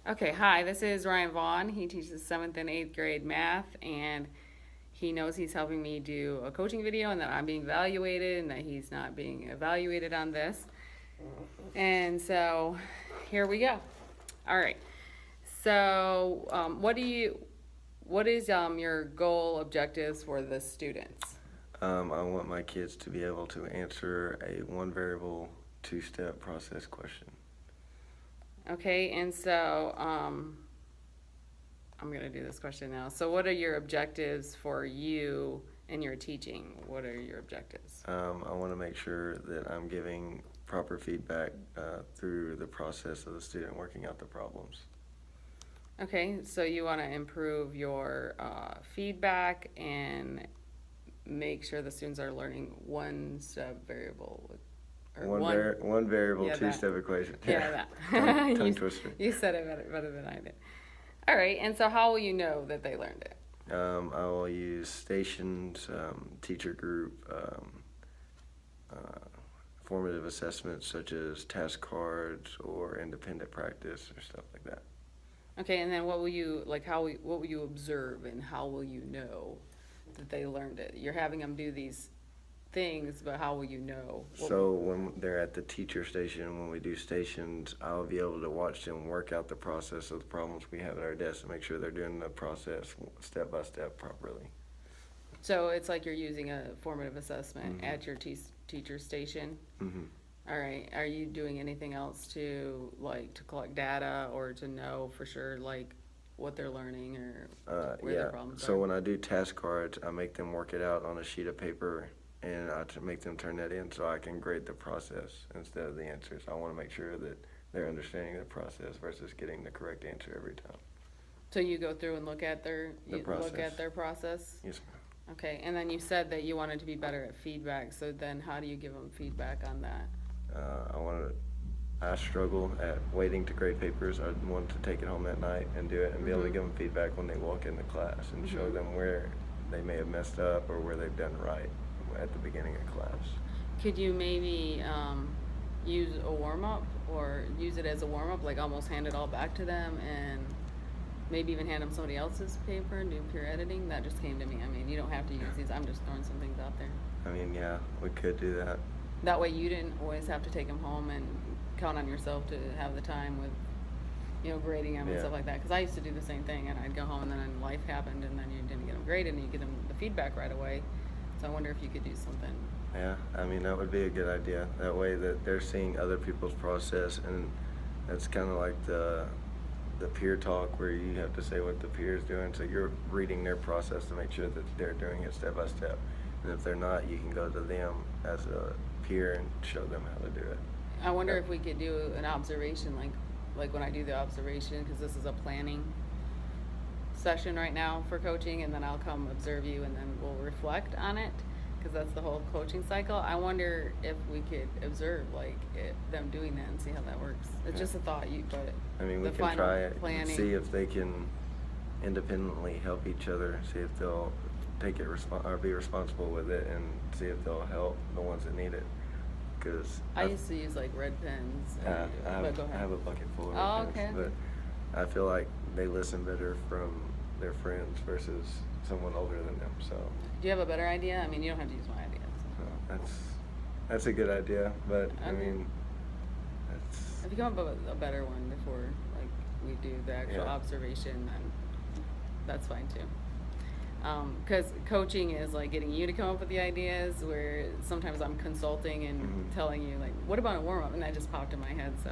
Okay, hi, this is Ryan Vaughn. He teaches 7th and 8th grade math, and he knows he's helping me do a coaching video and that I'm being evaluated and that he's not being evaluated on this. And so here we go. All right. So, what is your goal objectives for the students? I want my kids to be able to answer a one variable, two-step process question. Okay, and so I'm going to do this question now. So, what are your objectives for you in your teaching? What are your objectives? I want to make sure that I'm giving proper feedback through the process of the student working out the problems. Okay, so you want to improve your feedback and make sure the students are learning one step variable. Or One variable, Yeah, that. two-step equation. Yeah, Tongue that. twister. You said it better than I did. All right, and so how will you know that they learned it? I will use stations, teacher group, formative assessments such as task cards or independent practice or stuff like that. Okay, and then what will you what will you observe and how will you know that they learned it? You're having them do these things, but how will you know? So when they're at the teacher station, when we do stations, I'll be able to watch them work out the process of the problems we have at our desk to make sure they're doing the process step by step properly. So it's like you're using a formative assessment Mhm. at your teacher station. Mm-hmm. All right. Are you doing anything else to collect data or to know for sure what they're learning or where their problems So are? when I do task cards, I make them work it out on a sheet of paper and make them turn that in so I can grade the process instead of the answers. I want to make sure that they're understanding the process versus getting the correct answer every time. So you go through and look at their process. Yes, ma'am. Okay, and then you said that you wanted to be better at feedback. So then, how do you give them feedback on that? I struggle at waiting to grade papers. I want to take it home that night and do it and be able to give them feedback when they walk into class and show them where they may have messed up or where they've done right at the beginning of class. Could you maybe use a warm up or use it as a warm up, like almost hand it all back to them and maybe even hand them somebody else's paper and do peer editing? That just came to me. I mean, you don't have to use these. I'm just throwing some things out there. I mean, yeah, we could do that. That way you didn't always have to take them home and count on yourself to have the time with, grading them and Yeah. stuff like that. Because I used to do the same thing, and I'd go home and then life happened, and then you didn't get them graded, and you get them the feedback right away. So I wonder if you could do something. Yeah, I mean, that would be a good idea. That way that they're seeing other people's process, and that's kind of like the peer talk where you have to say what the peer is doing. So you're reading their process to make sure that they're doing it step by step. And if they're not, you can go to them as a peer and show them how to do it. I wonder if we could do an observation, like when I do the observation, because this is a planning session right now for coaching, and then I'll come observe you, and then we'll reflect on it, because that's the whole coaching cycle. I wonder if we could observe them doing that and see how that works. It's just a thought, but I mean, we the can final try it and planning. see if they can independently help each other, see if they'll take it or be responsible with it, and see if they'll help the ones that need it. Because I used to use red pens. But go ahead. I have a bucket full of Oh, red pens, okay. but I feel like they listen better from their friends versus someone older than them. So Do you have a better idea? I mean, you don't have to use my idea. that's a good idea, but I Okay. mean, that's If you come up with a better one before we do the actual Yeah. observation, then that's fine too. Because coaching is getting you to come up with the ideas, where sometimes I'm consulting and telling you what about a warm up, and that just popped in my head. So,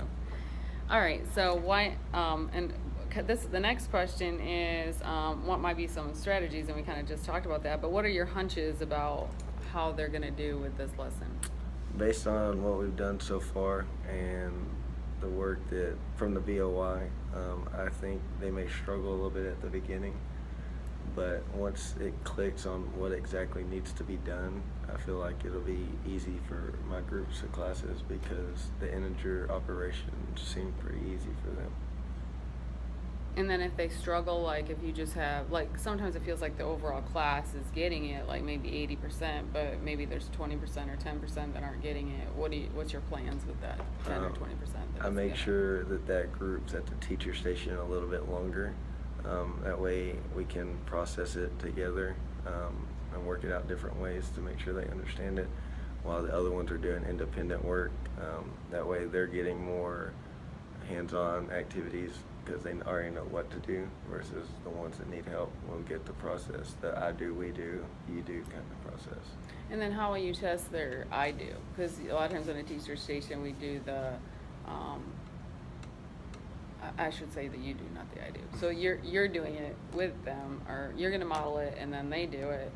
all right. So why? The next question is what might be some strategies, and we kind of just talked about that. But what are your hunches about how they're going to do with this lesson? based on what we've done so far and the work that from the BOI. I think they may struggle a little bit at the beginning. But once it clicks on what exactly needs to be done, I feel like it'll be easy for my groups of classes because the integer operations seem pretty easy for them. And then if they struggle, like if you just have, like sometimes it feels like the overall class is getting it, like maybe 80%, but maybe there's 20% or 10% that aren't getting it. What's your plans with that 10 or 20%? I make sure that group's at the teacher station a little bit longer. That way we can process it together and work it out different ways to make sure they understand it, while the other ones are doing independent work. That way they're getting more hands-on activities because they already know what to do, versus the ones that need help will get the process, the I do, we do, you do kind of process. And then how will you test their I do? Because a lot of times on a teacher station we do the, I should say that you do, not the I do. So you're doing it with them, or you're going to model it and then they do it.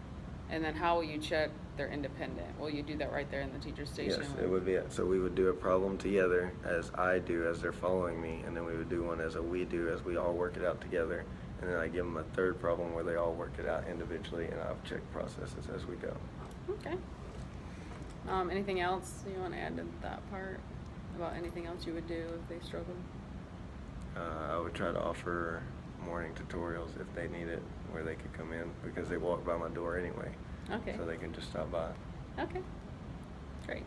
And then how will you check they're independent? Will you do that right there in the teacher station? Yes, it would be. So we would do a problem together as I do, as they're following me, and then we would do one as a we do, as we all work it out together. And then I give them a third problem where they all work it out individually, and I'll check processes as we go. Okay. Anything else you want to add to that part? About anything else you would do if they struggled? I would try to offer morning tutorials if they need it, where they could come in, because they walk by my door anyway. Okay. So they can just stop by. Okay. Great.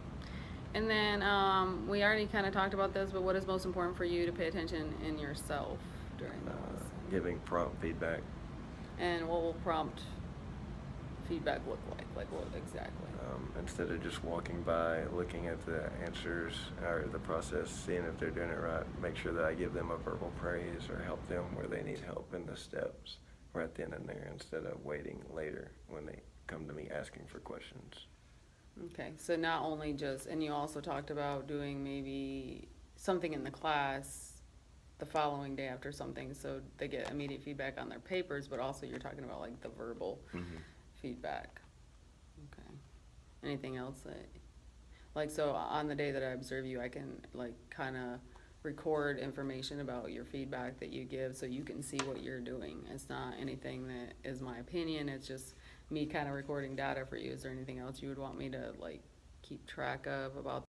And then we already kind of talked about this, but what is most important for you to pay attention in yourself during those? Giving prompt feedback. And what will prompt feedback look like? Like what exactly? Instead of just walking by, looking at the answers or the process, seeing if they're doing it right, make sure that I give them a verbal praise or help them where they need help in the steps right then and there, instead of waiting later when they come to me asking for questions. Okay, so not only just, and you also talked about doing maybe something in the class the following day after something, so they get immediate feedback on their papers, but also you're talking about like the verbal feedback. Okay. Anything else that, like, so on the day that I observe you, I can like kind of record information about your feedback that you give, so you can see what you're doing. It's not anything that is my opinion, it's just me kind of recording data for you. Is there anything else you would want me to like keep track of about